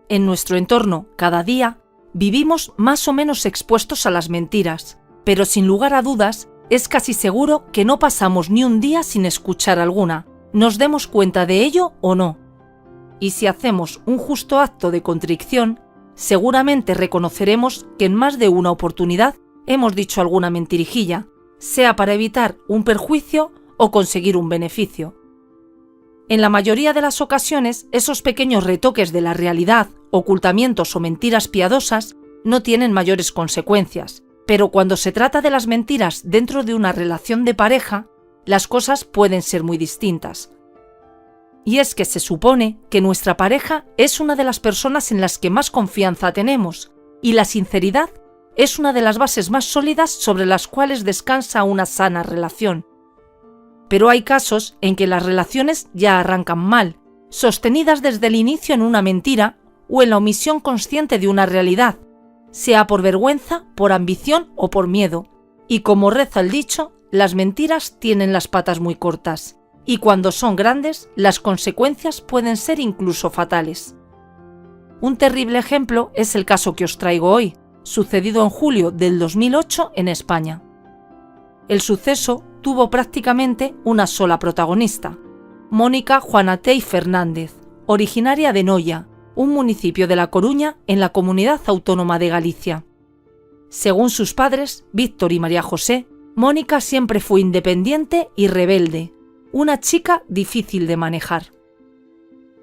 En nuestro entorno, cada día, vivimos más o menos expuestos a las mentiras, pero sin lugar a dudas, es casi seguro que no pasamos ni un día sin escuchar alguna, nos demos cuenta de ello o no. Y si hacemos un justo acto de contrición, seguramente reconoceremos que en más de una oportunidad hemos dicho alguna mentirijilla, sea para evitar un perjuicio o conseguir un beneficio. En la mayoría de las ocasiones, esos pequeños retoques de la realidad, ocultamientos o mentiras piadosas no tienen mayores consecuencias, pero cuando se trata de las mentiras dentro de una relación de pareja, las cosas pueden ser muy distintas. Y es que se supone que nuestra pareja es una de las personas en las que más confianza tenemos, y la sinceridad es una de las bases más sólidas sobre las cuales descansa una sana relación. Pero hay casos en que las relaciones ya arrancan mal, sostenidas desde el inicio en una mentira o en la omisión consciente de una realidad, sea por vergüenza, por ambición o por miedo. Y como reza el dicho, las mentiras tienen las patas muy cortas, y cuando son grandes, las consecuencias pueden ser incluso fatales. Un terrible ejemplo es el caso que os traigo hoy, sucedido en julio del 2008 en España. El suceso tuvo prácticamente una sola protagonista, Mónica Juanatey Fernández, originaria de Noia, un municipio de La Coruña en la Comunidad Autónoma de Galicia. Según sus padres, Víctor y María José, Mónica siempre fue independiente y rebelde, una chica difícil de manejar.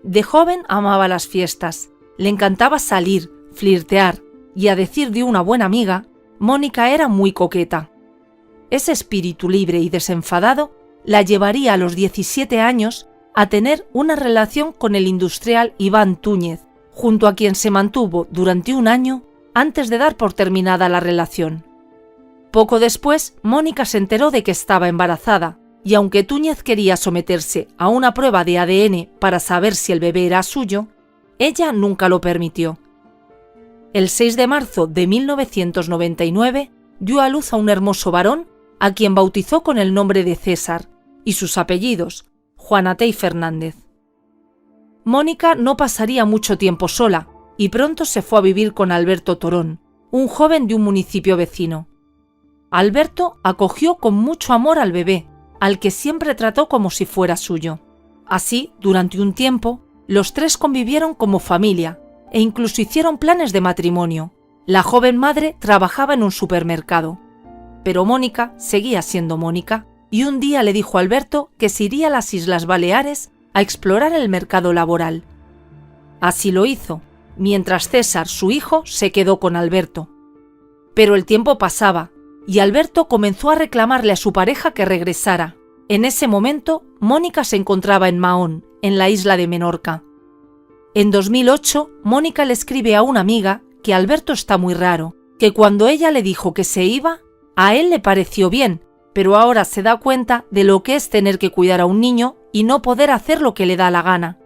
De joven amaba las fiestas, le encantaba salir, flirtear y, a decir de una buena amiga, Mónica era muy coqueta. Ese espíritu libre y desenfadado la llevaría a los 17 años a tener una relación con el industrial Iván Túñez, junto a quien se mantuvo durante un año antes de dar por terminada la relación. Poco después, Mónica se enteró de que estaba embarazada, y aunque Túñez quería someterse a una prueba de ADN para saber si el bebé era suyo, ella nunca lo permitió. El 6 de marzo de 1999 dio a luz a un hermoso varón a quien bautizó con el nombre de César y sus apellidos, Juanatey Fernández. Mónica no pasaría mucho tiempo sola y pronto se fue a vivir con Alberto Torón, un joven de un municipio vecino. Alberto acogió con mucho amor al bebé, al que siempre trató como si fuera suyo. Así, durante un tiempo, los tres convivieron como familia e incluso hicieron planes de matrimonio. La joven madre trabajaba en un supermercado. Pero Mónica seguía siendo Mónica y un día le dijo a Alberto que se iría a las Islas Baleares a explorar el mercado laboral. Así lo hizo, mientras César, su hijo, se quedó con Alberto. Pero el tiempo pasaba y Alberto comenzó a reclamarle a su pareja que regresara. En ese momento, Mónica se encontraba en Mahón, en la isla de Menorca. En 2008, Mónica le escribe a una amiga que Alberto está muy raro, que cuando ella le dijo que se iba, a él le pareció bien, pero ahora se da cuenta de lo que es tener que cuidar a un niño y no poder hacer lo que le da la gana.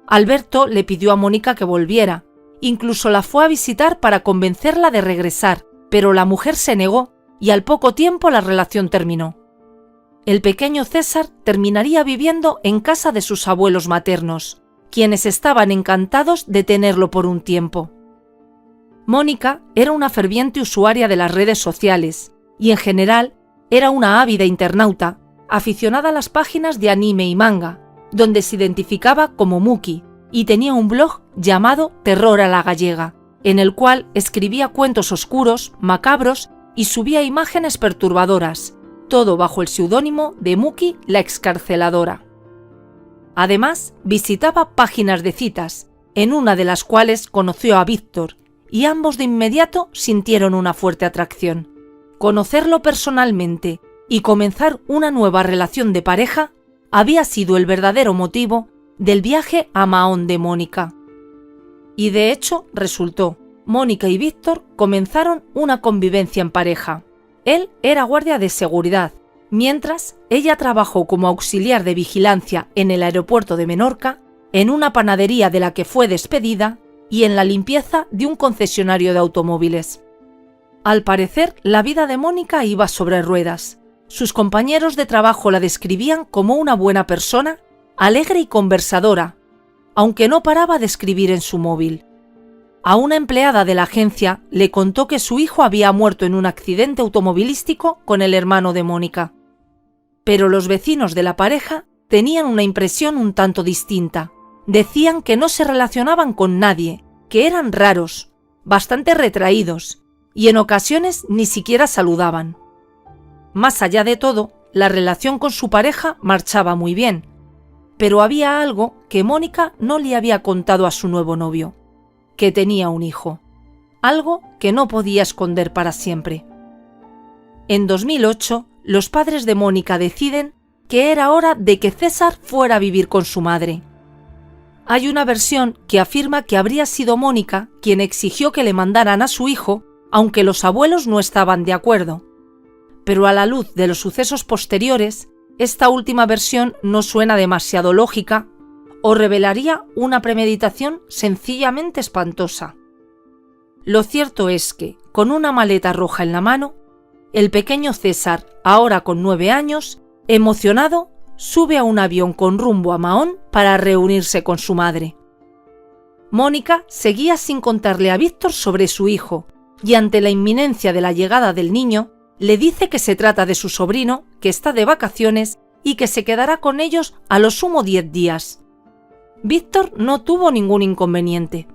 Alberto le pidió a Mónica que volviera, incluso la fue a visitar para convencerla de regresar, pero la mujer se negó y al poco tiempo la relación terminó. El pequeño César terminaría viviendo en casa de sus abuelos maternos, quienes estaban encantados de tenerlo por un tiempo. Mónica era una ferviente usuaria de las redes sociales y en general era una ávida internauta, aficionada a las páginas de anime y manga, donde se identificaba como Muki y tenía un blog llamado Terror a la Gallega, en el cual escribía cuentos oscuros, macabros y subía imágenes perturbadoras, todo bajo el seudónimo de Muki la excarceladora. Además, visitaba páginas de citas, en una de las cuales conoció a Víctor, y ambos de inmediato sintieron una fuerte atracción. Conocerlo personalmente y comenzar una nueva relación de pareja había sido el verdadero motivo del viaje a Mahón de Mónica. Y de hecho resultó. Mónica y Víctor comenzaron una convivencia en pareja. Él era guardia de seguridad Mientras, ella trabajó como auxiliar de vigilancia en el aeropuerto de Menorca, en una panadería de la que fue despedida y en la limpieza de un concesionario de automóviles. Al parecer, la vida de Mónica iba sobre ruedas. Sus compañeros de trabajo la describían como una buena persona, alegre y conversadora, aunque no paraba de escribir en su móvil. A una empleada de la agencia le contó que su hijo había muerto en un accidente automovilístico con el hermano de Mónica. Pero los vecinos de la pareja tenían una impresión un tanto distinta. Decían que no se relacionaban con nadie, que eran raros, bastante retraídos, y en ocasiones ni siquiera saludaban. Más allá de todo, la relación con su pareja marchaba muy bien, pero había algo que Mónica no le había contado a su nuevo novio, que tenía un hijo, algo que no podía esconder para siempre. En 2008, los padres de Mónica deciden que era hora de que César fuera a vivir con su madre. Hay una versión que afirma que habría sido Mónica quien exigió que le mandaran a su hijo, aunque los abuelos no estaban de acuerdo. Pero a la luz de los sucesos posteriores, esta última versión no suena demasiado lógica o revelaría una premeditación sencillamente espantosa. Lo cierto es que, con una maleta roja en la mano, el pequeño César, ahora con 9 años, emocionado, sube a un avión con rumbo a Mahón para reunirse con su madre. Mónica seguía sin contarle a Víctor sobre su hijo, y ante la inminencia de la llegada del niño, le dice que se trata de su sobrino, que está de vacaciones y que se quedará con ellos a lo sumo 10 días. Víctor no tuvo ningún inconveniente.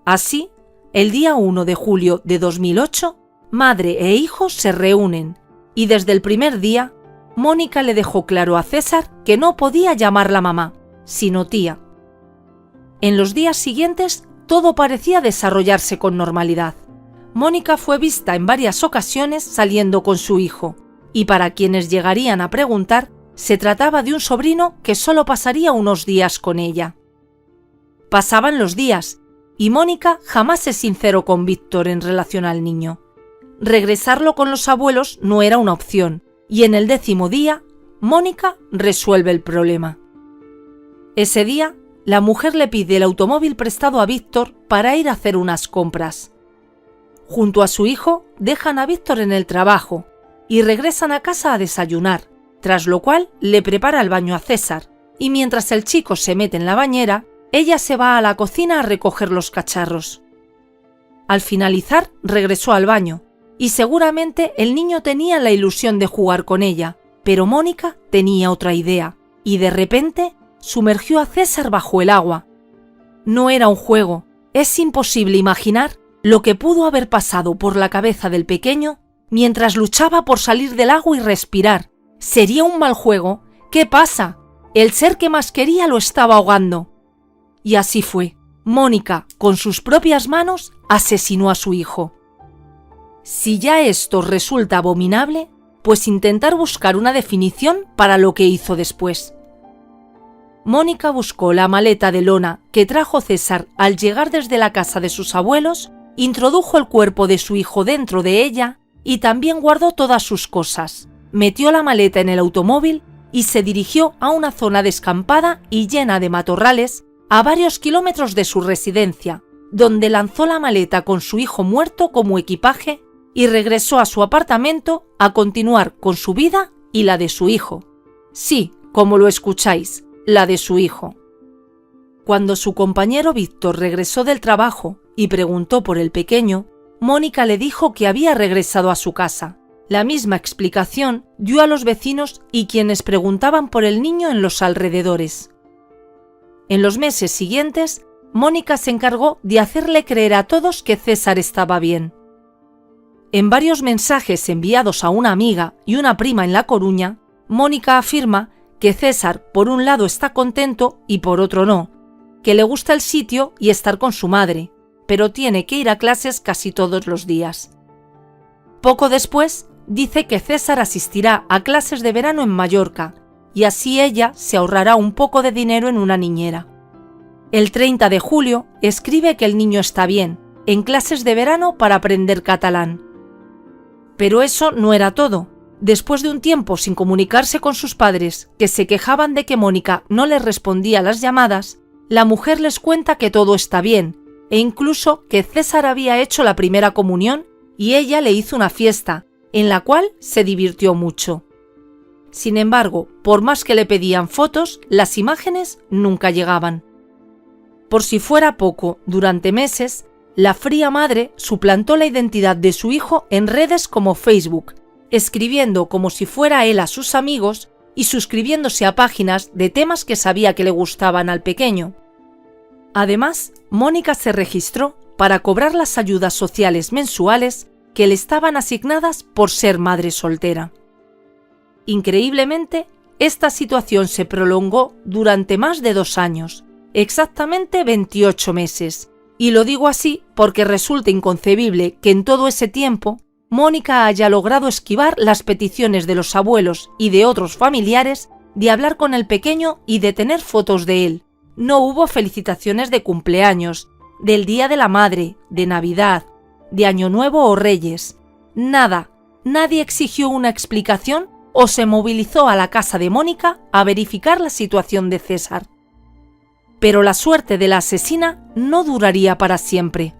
Así, el día 1 de julio de 2008, madre e hijo se reúnen, y desde el primer día, Mónica le dejó claro a César que no podía llamarla mamá, sino tía. En los días siguientes, todo parecía desarrollarse con normalidad. Mónica fue vista en varias ocasiones saliendo con su hijo, y para quienes llegarían a preguntar, se trataba de un sobrino que solo pasaría unos días con ella. Pasaban los días, y Mónica jamás se sinceró con Víctor en relación al niño. Regresarlo con los abuelos no era una opción, y en el 10º día, Mónica resuelve el problema. Ese día, la mujer le pide el automóvil prestado a Víctor para ir a hacer unas compras. Junto a su hijo, dejan a Víctor en el trabajo y regresan a casa a desayunar, tras lo cual le prepara el baño a César, y mientras el chico se mete en la bañera, ella se va a la cocina a recoger los cacharros. Al finalizar, regresó al baño, y seguramente el niño tenía la ilusión de jugar con ella, pero Mónica tenía otra idea, y de repente sumergió a César bajo el agua. No era un juego, es imposible imaginar lo que pudo haber pasado por la cabeza del pequeño mientras luchaba por salir del agua y respirar. ¿Sería un mal juego? ¿Qué pasa? El ser que más quería lo estaba ahogando. Y así fue. Mónica, con sus propias manos, asesinó a su hijo. Si ya esto resulta abominable, pues intentar buscar una definición para lo que hizo después. Mónica buscó la maleta de lona que trajo César al llegar desde la casa de sus abuelos, introdujo el cuerpo de su hijo dentro de ella y también guardó todas sus cosas. Metió la maleta en el automóvil y se dirigió a una zona descampada y llena de matorrales a varios kilómetros de su residencia, donde lanzó la maleta con su hijo muerto como equipaje y regresó a su apartamento a continuar con su vida y la de su hijo. Sí, como lo escucháis, la de su hijo. Cuando su compañero Víctor regresó del trabajo y preguntó por el pequeño, Mónica le dijo que había regresado a su casa. La misma explicación dio a los vecinos y quienes preguntaban por el niño en los alrededores. En los meses siguientes, Mónica se encargó de hacerle creer a todos que César estaba bien. En varios mensajes enviados a una amiga y una prima en La Coruña, Mónica afirma que César por un lado está contento y por otro no, que le gusta el sitio y estar con su madre, pero tiene que ir a clases casi todos los días. Poco después, dice que César asistirá a clases de verano en Mallorca y así ella se ahorrará un poco de dinero en una niñera. El 30 de julio escribe que el niño está bien, en clases de verano para aprender catalán. Pero eso no era todo. Después de un tiempo sin comunicarse con sus padres, que se quejaban de que Mónica no les respondía a las llamadas, la mujer les cuenta que todo está bien, e incluso que César había hecho la primera comunión y ella le hizo una fiesta, en la cual se divirtió mucho. Sin embargo, por más que le pedían fotos, las imágenes nunca llegaban. Por si fuera poco, durante meses, la fría madre suplantó la identidad de su hijo en redes como Facebook, escribiendo como si fuera él a sus amigos y suscribiéndose a páginas de temas que sabía que le gustaban al pequeño. Además, Mónica se registró para cobrar las ayudas sociales mensuales que le estaban asignadas por ser madre soltera. Increíblemente, esta situación se prolongó durante más de 2 años, exactamente 28 meses, y lo digo así porque resulta inconcebible que en todo ese tiempo Mónica haya logrado esquivar las peticiones de los abuelos y de otros familiares de hablar con el pequeño y de tener fotos de él. No hubo felicitaciones de cumpleaños, del Día de la Madre, de Navidad, de Año Nuevo o Reyes. Nada, nadie exigió una explicación o se movilizó a la casa de Mónica a verificar la situación de César. Pero la suerte de la asesina no duraría para siempre.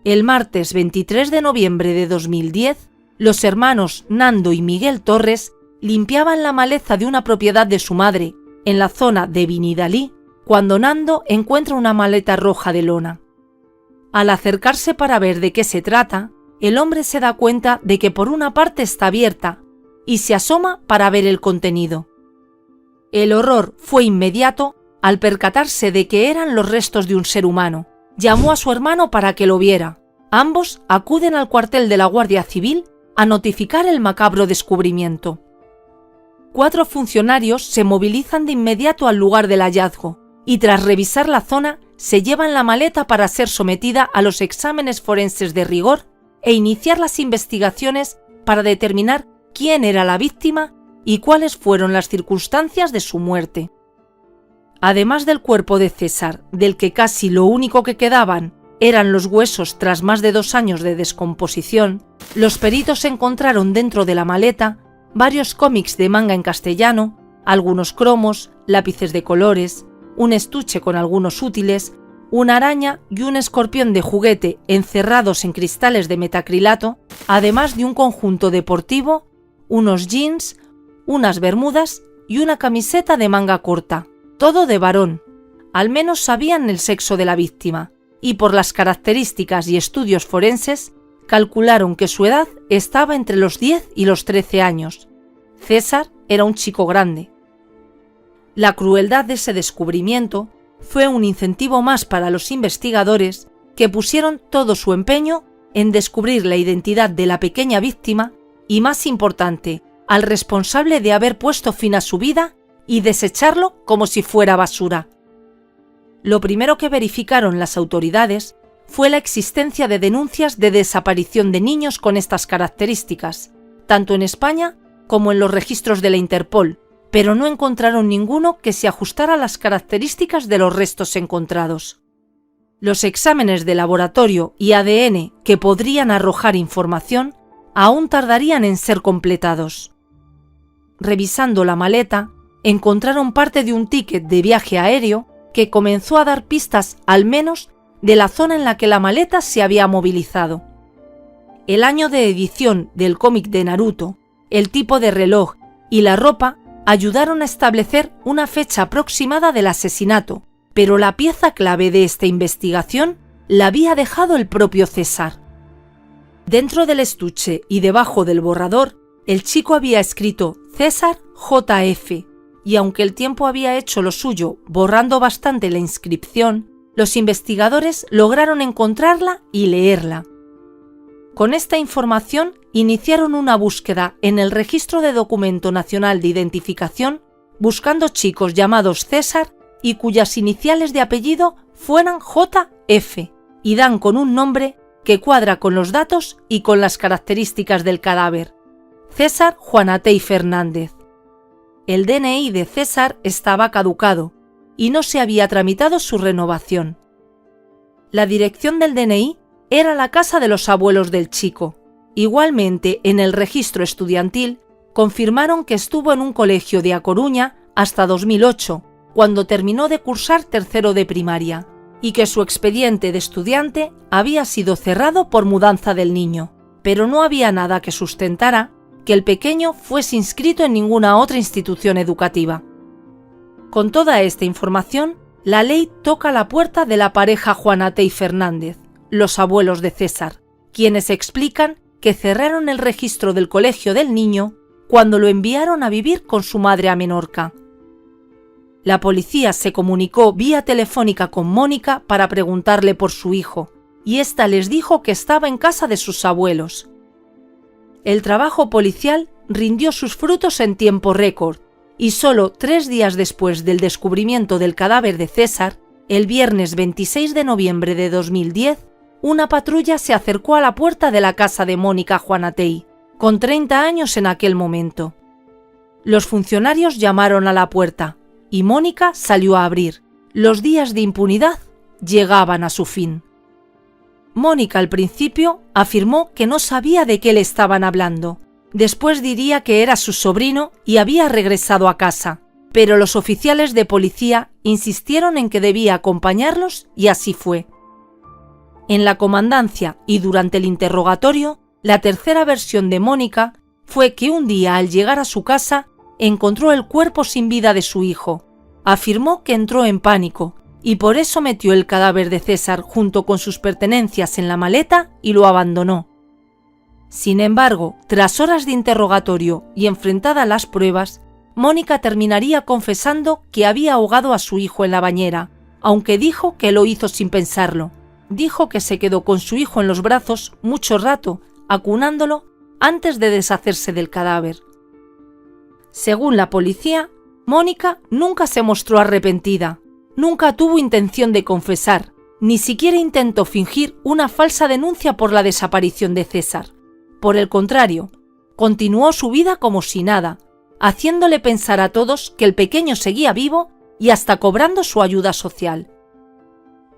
El martes 23 de noviembre de 2010, los hermanos Nando y Miguel Torres limpiaban la maleza de una propiedad de su madre, en la zona de Vinidalí, cuando Nando encuentra una maleta roja de lona. Al acercarse para ver de qué se trata, el hombre se da cuenta de que por una parte está abierta y se asoma para ver el contenido. El horror fue inmediato al percatarse de que eran los restos de un ser humano. Llamó a su hermano para que lo viera. Ambos acuden al cuartel de la Guardia Civil a notificar el macabro descubrimiento. 4 funcionarios se movilizan de inmediato al lugar del hallazgo y tras revisar la zona se llevan la maleta para ser sometida a los exámenes forenses de rigor e iniciar las investigaciones para determinar quién era la víctima y cuáles fueron las circunstancias de su muerte. Además del cuerpo de César, del que casi lo único que quedaban eran los huesos tras más de 2 años de descomposición, los peritos encontraron dentro de la maleta varios cómics de manga en castellano, algunos cromos, lápices de colores, un estuche con algunos útiles, una araña y un escorpión de juguete encerrados en cristales de metacrilato, además de un conjunto deportivo, unos jeans, unas bermudas y una camiseta de manga corta. Todo de varón. Al menos sabían el sexo de la víctima, y por las características y estudios forenses, calcularon que su edad estaba entre los 10 y los 13 años. César era un chico grande. La crueldad de ese descubrimiento fue un incentivo más para los investigadores que pusieron todo su empeño en descubrir la identidad de la pequeña víctima y, más importante, al responsable de haber puesto fin a su vida y desecharlo como si fuera basura. Lo primero que verificaron las autoridades fue la existencia de denuncias de desaparición de niños con estas características, tanto en España como en los registros de la Interpol, pero no encontraron ninguno que se ajustara a las características de los restos encontrados. Los exámenes de laboratorio y ADN que podrían arrojar información aún tardarían en ser completados. Revisando la maleta, encontraron parte de un ticket de viaje aéreo que comenzó a dar pistas al menos de la zona en la que la maleta se había movilizado. El año de edición del cómic de Naruto, el tipo de reloj y la ropa ayudaron a establecer una fecha aproximada del asesinato, pero la pieza clave de esta investigación la había dejado el propio César. Dentro del estuche y debajo del borrador, el chico había escrito César JF, y aunque el tiempo había hecho lo suyo borrando bastante la inscripción, los investigadores lograron encontrarla y leerla. Con esta información iniciaron una búsqueda en el Registro de Documento Nacional de Identificación, buscando chicos llamados César y cuyas iniciales de apellido fueran JF, y dan con un nombre que cuadra con los datos y con las características del cadáver: César Juanatey Fernández. El DNI de César estaba caducado y no se había tramitado su renovación. La dirección del DNI era la casa de los abuelos del chico. Igualmente, en el registro estudiantil confirmaron que estuvo en un colegio de A Coruña hasta 2008, cuando terminó de cursar tercero de primaria, y que su expediente de estudiante había sido cerrado por mudanza del niño, pero no había nada que sustentara que el pequeño fuese inscrito en ninguna otra institución educativa. Con toda esta información, la ley toca la puerta de la pareja Juana Tey Fernández, los abuelos de César, quienes explican que cerraron el registro del colegio del niño cuando lo enviaron a vivir con su madre a Menorca. La policía se comunicó vía telefónica con Mónica para preguntarle por su hijo, y ésta les dijo que estaba en casa de sus abuelos. El trabajo policial rindió sus frutos en tiempo récord, y solo 3 días después del descubrimiento del cadáver de César, el viernes 26 de noviembre de 2010, una patrulla se acercó a la puerta de la casa de Mónica Juana Tey, con 30 años en aquel momento. Los funcionarios llamaron a la puerta, y Mónica salió a abrir. Los días de impunidad llegaban a su fin. Mónica al principio afirmó que no sabía de qué le estaban hablando. Después diría que era su sobrino y había regresado a casa, pero los oficiales de policía insistieron en que debía acompañarlos y así fue. En la comandancia y durante el interrogatorio, la tercera versión de Mónica fue que un día al llegar a su casa encontró el cuerpo sin vida de su hijo. Afirmó que entró en pánico y por eso metió el cadáver de César junto con sus pertenencias en la maleta y lo abandonó. Sin embargo, tras horas de interrogatorio y enfrentada a las pruebas, Mónica terminaría confesando que había ahogado a su hijo en la bañera, aunque dijo que lo hizo sin pensarlo. Dijo que se quedó con su hijo en los brazos mucho rato, acunándolo antes de deshacerse del cadáver. Según la policía, Mónica nunca se mostró arrepentida, nunca tuvo intención de confesar, ni siquiera intentó fingir una falsa denuncia por la desaparición de César. Por el contrario, continuó su vida como si nada, haciéndole pensar a todos que el pequeño seguía vivo y hasta cobrando su ayuda social.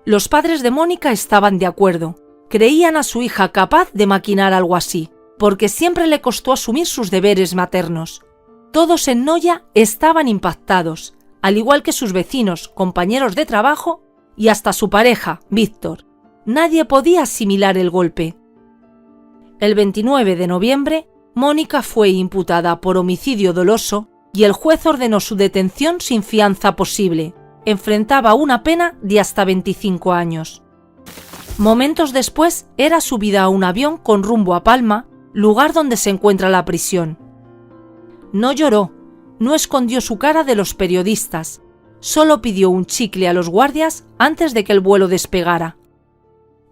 Los padres de Mónica estaban de acuerdo, creían a su hija capaz de maquinar algo así, porque siempre le costó asumir sus deberes maternos. Todos en Noya estaban impactados, al igual que sus vecinos, compañeros de trabajo y hasta su pareja, Víctor. Nadie podía asimilar el golpe. El 29 de noviembre, Mónica fue imputada por homicidio doloso y el juez ordenó su detención sin fianza posible. Enfrentaba una pena de hasta 25 años. Momentos después era subida a un avión con rumbo a Palma, lugar donde se encuentra la prisión. No lloró, no escondió su cara de los periodistas, solo pidió un chicle a los guardias antes de que el vuelo despegara.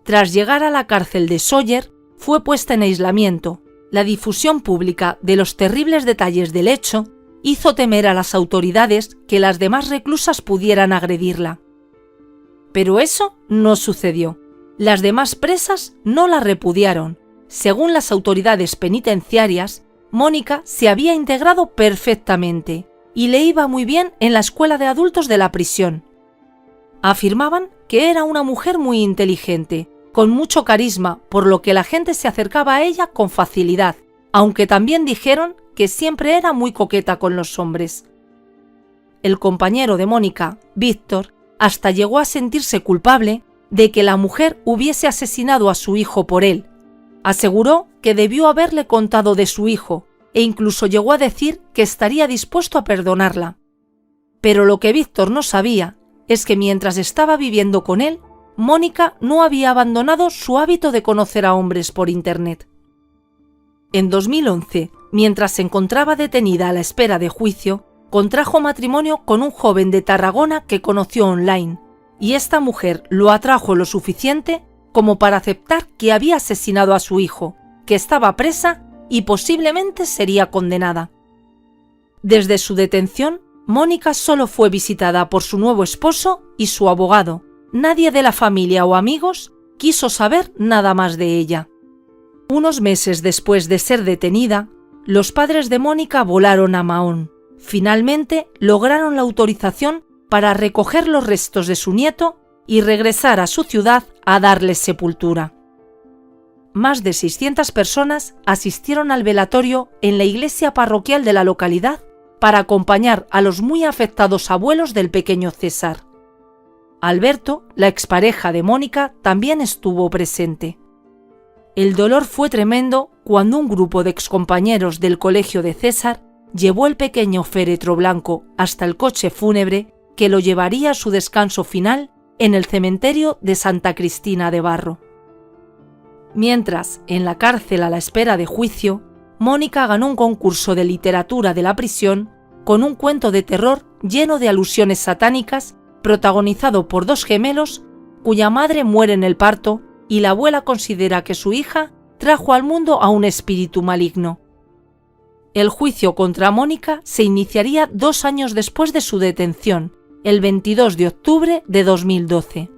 Tras llegar a la cárcel de Sóller, fue puesta en aislamiento. La difusión pública de los terribles detalles del hecho hizo temer a las autoridades que las demás reclusas pudieran agredirla. Pero eso no sucedió. Las demás presas no la repudiaron. Según las autoridades penitenciarias, Mónica se había integrado perfectamente y le iba muy bien en la escuela de adultos de la prisión. Afirmaban que era una mujer muy inteligente, con mucho carisma, por lo que la gente se acercaba a ella con facilidad, aunque también dijeron que siempre era muy coqueta con los hombres. El compañero de Mónica, Víctor, hasta llegó a sentirse culpable de que la mujer hubiese asesinado a su hijo por él. Aseguró que debió haberle contado de su hijo e incluso llegó a decir que estaría dispuesto a perdonarla. Pero lo que Víctor no sabía es que mientras estaba viviendo con él, Mónica no había abandonado su hábito de conocer a hombres por internet. En 2011, mientras se encontraba detenida a la espera de juicio, contrajo matrimonio con un joven de Tarragona que conoció online, y esta mujer lo atrajo lo suficiente como para aceptar que había asesinado a su hijo, que estaba presa y posiblemente sería condenada. Desde su detención, Mónica solo fue visitada por su nuevo esposo y su abogado. Nadie de la familia o amigos quiso saber nada más de ella. Unos meses después de ser detenida, los padres de Mónica volaron a Mahón. Finalmente lograron la autorización para recoger los restos de su nieto y regresar a su ciudad a darles sepultura. más de 600 personas asistieron al velatorio en la iglesia parroquial de la localidad para acompañar a los muy afectados abuelos del pequeño César. Alberto, la expareja de Mónica, también estuvo presente. El dolor fue tremendo cuando un grupo de excompañeros del colegio de César llevó el pequeño féretro blanco hasta el coche fúnebre que lo llevaría a su descanso final en el cementerio de Santa Cristina de Barro. Mientras, en la cárcel a la espera de juicio, Mónica ganó un concurso de literatura de la prisión con un cuento de terror lleno de alusiones satánicas, protagonizado por dos gemelos cuya madre muere en el parto y la abuela considera que su hija trajo al mundo a un espíritu maligno. El juicio contra Mónica se iniciaría 2 años después de su detención, el 22 de octubre de 2012.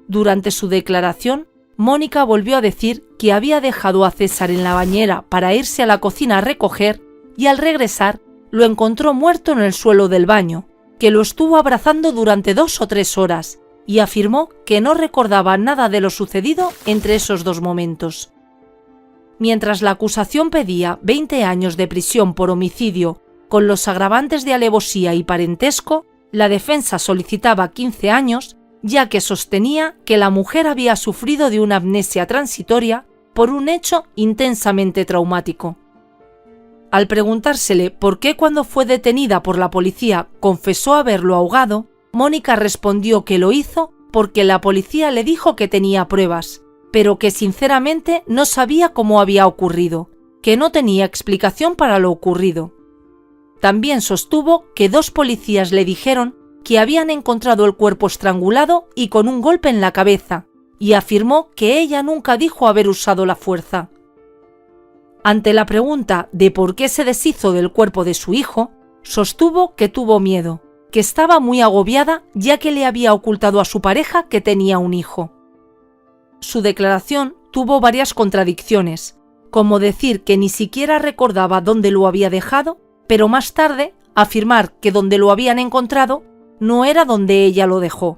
Durante su declaración, Mónica volvió a decir que había dejado a César en la bañera para irse a la cocina a recoger y al regresar lo encontró muerto en el suelo del baño, que lo estuvo abrazando durante 2 o 3 horas y afirmó que no recordaba nada de lo sucedido entre esos 2 momentos. Mientras la acusación pedía 20 años de prisión por homicidio con los agravantes de alevosía y parentesco, la defensa solicitaba 15 años, ya que sostenía que la mujer había sufrido de una amnesia transitoria por un hecho intensamente traumático. Al preguntársele por qué cuando fue detenida por la policía confesó haberlo ahogado, Mónica respondió que lo hizo porque la policía le dijo que tenía pruebas, pero que sinceramente no sabía cómo había ocurrido, que no tenía explicación para lo ocurrido. También sostuvo que 2 policías le dijeron que habían encontrado el cuerpo estrangulado y con un golpe en la cabeza, y afirmó que ella nunca dijo haber usado la fuerza. Ante la pregunta de por qué se deshizo del cuerpo de su hijo, sostuvo que tuvo miedo, que estaba muy agobiada ya que le había ocultado a su pareja que tenía un hijo. Su declaración tuvo varias contradicciones, como decir que ni siquiera recordaba dónde lo había dejado, pero más tarde afirmar que donde lo habían encontrado no era donde ella lo dejó.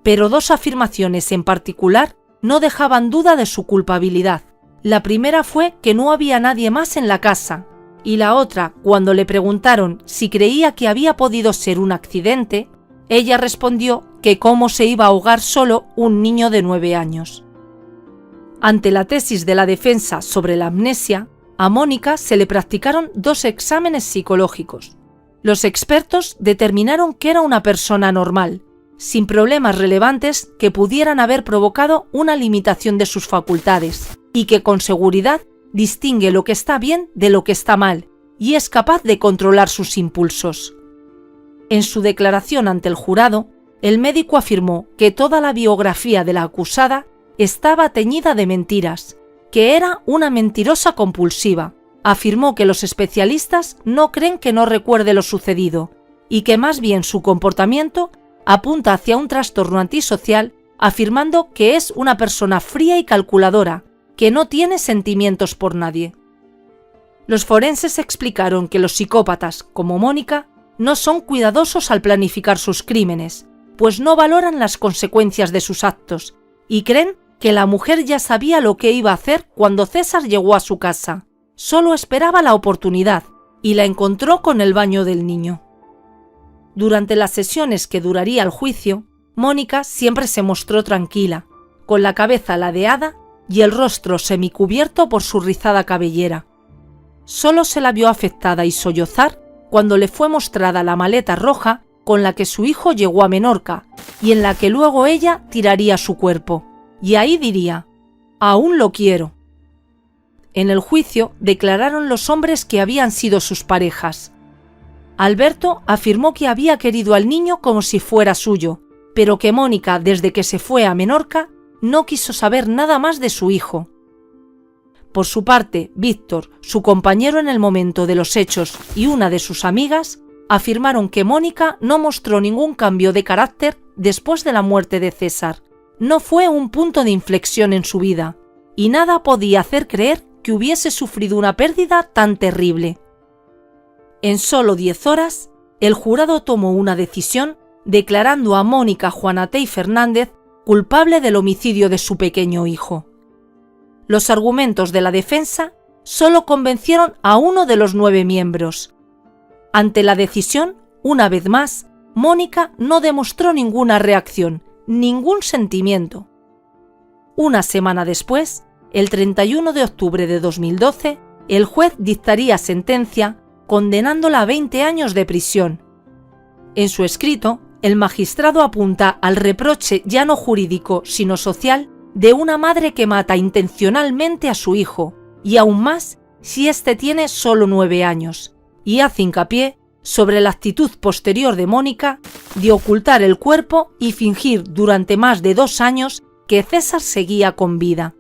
Pero 2 afirmaciones en particular no dejaban duda de su culpabilidad. La primera fue que no había nadie más en la casa, y la otra, cuando le preguntaron si creía que había podido ser un accidente, ella respondió que cómo se iba a ahogar solo un niño de 9 años. Ante la tesis de la defensa sobre la amnesia, a Mónica se le practicaron 2 exámenes psicológicos. Los expertos determinaron que era una persona normal, sin problemas relevantes que pudieran haber provocado una limitación de sus facultades, y que con seguridad distingue lo que está bien de lo que está mal, y es capaz de controlar sus impulsos. En su declaración ante el jurado, el médico afirmó que toda la biografía de la acusada estaba teñida de mentiras, que era una mentirosa compulsiva. Afirmó que los especialistas no creen que no recuerde lo sucedido y que más bien su comportamiento apunta hacia un trastorno antisocial, afirmando que es una persona fría y calculadora, que no tiene sentimientos por nadie. Los forenses explicaron que los psicópatas, como Mónica, no son cuidadosos al planificar sus crímenes, pues no valoran las consecuencias de sus actos y creen que la mujer ya sabía lo que iba a hacer cuando César llegó a su casa. Solo esperaba la oportunidad y la encontró con el baño del niño. Durante las sesiones que duraría el juicio, Mónica siempre se mostró tranquila, con la cabeza ladeada y el rostro semicubierto por su rizada cabellera. Solo se la vio afectada y sollozar cuando le fue mostrada la maleta roja con la que su hijo llegó a Menorca y en la que luego ella tiraría su cuerpo. Y ahí diría: «Aún lo quiero». En el juicio declararon los hombres que habían sido sus parejas. Alberto afirmó que había querido al niño como si fuera suyo, pero que Mónica, desde que se fue a Menorca, no quiso saber nada más de su hijo. Por su parte, Víctor, su compañero en el momento de los hechos y una de sus amigas, afirmaron que Mónica no mostró ningún cambio de carácter después de la muerte de César. No fue un punto de inflexión en su vida, y nada podía hacer creer que hubiese sufrido una pérdida tan terrible. En solo 10 horas, el jurado tomó una decisión declarando a Mónica Juanatey Fernández culpable del homicidio de su pequeño hijo. los argumentos de la defensa solo convencieron a uno de los 9 miembros. Ante la decisión, una vez más, Mónica no demostró ninguna reacción, ningún sentimiento. Una semana después, el 31 de octubre de 2012, el juez dictaría sentencia condenándola a 20 años de prisión. En su escrito, el magistrado apunta al reproche ya no jurídico, sino social, de una madre que mata intencionalmente a su hijo, y aún más si éste tiene solo 9 años, y hace hincapié sobre la actitud posterior de Mónica de ocultar el cuerpo y fingir durante más de 2 años que César seguía con vida.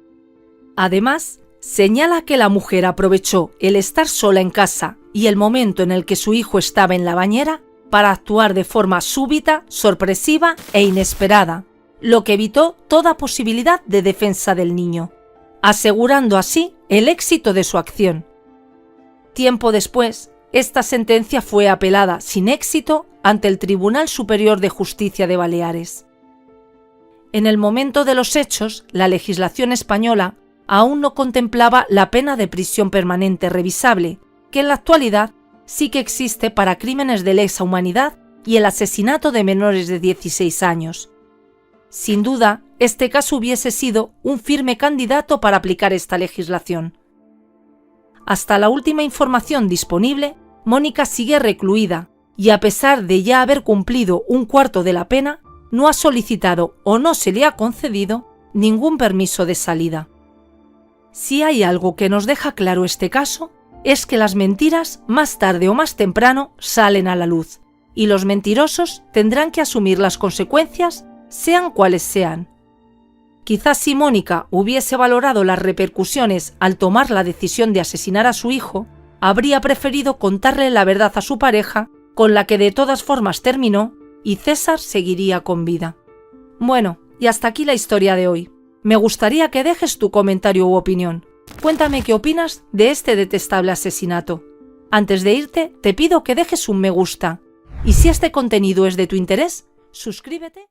Además, señala que la mujer aprovechó el estar sola en casa y el momento en el que su hijo estaba en la bañera para actuar de forma súbita, sorpresiva e inesperada, lo que evitó toda posibilidad de defensa del niño, asegurando así el éxito de su acción. Tiempo después, esta sentencia fue apelada sin éxito ante el Tribunal Superior de Justicia de Baleares. En el momento de los hechos, la legislación española aún no contemplaba la pena de prisión permanente revisable, que en la actualidad sí que existe para crímenes de lesa humanidad y el asesinato de menores de 16 años. Sin duda, este caso hubiese sido un firme candidato para aplicar esta legislación. Hasta la última información disponible, Mónica sigue recluida y a pesar de ya haber cumplido 1/4 de la pena, no ha solicitado o no se le ha concedido ningún permiso de salida. Si hay algo que nos deja claro este caso, es que las mentiras, más tarde o más temprano, salen a la luz, y los mentirosos tendrán que asumir las consecuencias, sean cuales sean. Quizás si Mónica hubiese valorado las repercusiones al tomar la decisión de asesinar a su hijo, habría preferido contarle la verdad a su pareja, con la que de todas formas terminó, y César seguiría con vida. Bueno, y hasta aquí la historia de hoy. Me gustaría que dejes tu comentario u opinión. Cuéntame qué opinas de este detestable asesinato. Antes de irte, te pido que dejes un me gusta. Y si este contenido es de tu interés, suscríbete.